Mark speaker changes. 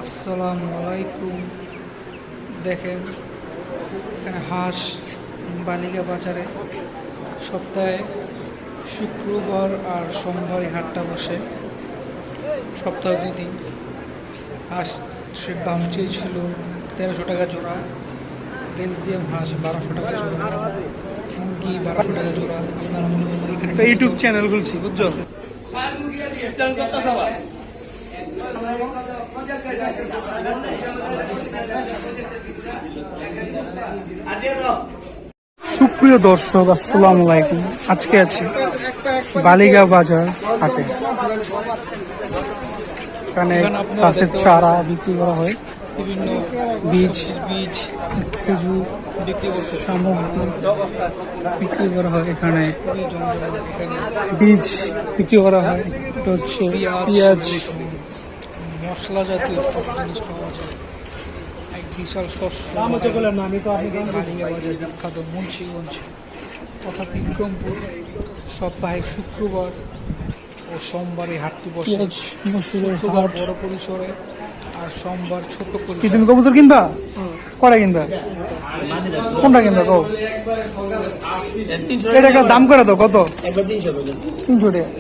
Speaker 1: আসসালামু আলাইকুম। দেখেন এখানে হাঁস বালিকা বাজারে সপ্তাহে শুক্রবার আর সোমবারে হাটটা বসে। সপ্তাহে 2 দিন। হাঁসের দাম চেয়েছিল 1300 টাকা জোড়া, বেলজিয়াম হাঁস 1200 টাকা জোড়া, মুরগি 1200 টাকা জোড়া। আপনারা এখানে
Speaker 2: ইউটিউব চ্যানেল খুলছি বুঝছো। সুপ্রিয় দর্শক, আসসালামু আলাইকুম। আজকে আছি বালিকা বাজার হাটে। এখানে গাছের চারা বিক্রি করা হয়,
Speaker 1: বিভিন্ন
Speaker 2: বীজ
Speaker 1: বীজ
Speaker 2: খেজুর
Speaker 1: বিক্রি করতে
Speaker 2: সামগ্রী বিক্রি করা হয়। এখানে
Speaker 1: খুবই জমজমাট। এখানে
Speaker 2: বীজ বিক্রি করা হয়। এটা হচ্ছে পেঁয়াজ,
Speaker 1: মশলা জাতীয় সব জিনিস পাওয়া যায়। এক বিশাল শস্য বালিকা বাজার বিখ্যাত মুন্সিগঞ্জ তথা বিক্রমপুর। সপ্তাহে শুক্রবার ও সোমবারে হাটটি বসে।
Speaker 2: পেঁয়াজ মসুরের
Speaker 1: শুক্রবার
Speaker 2: হাট।
Speaker 1: বড় পরিসরে আর সোমবার ছোট
Speaker 2: কি
Speaker 1: পরিসরে।
Speaker 2: তুমি কবুতর কিনবা? কটা কিনবা? কোনটা কিনবা কও? এটা দাম করে দাও কত? 300 টাকা।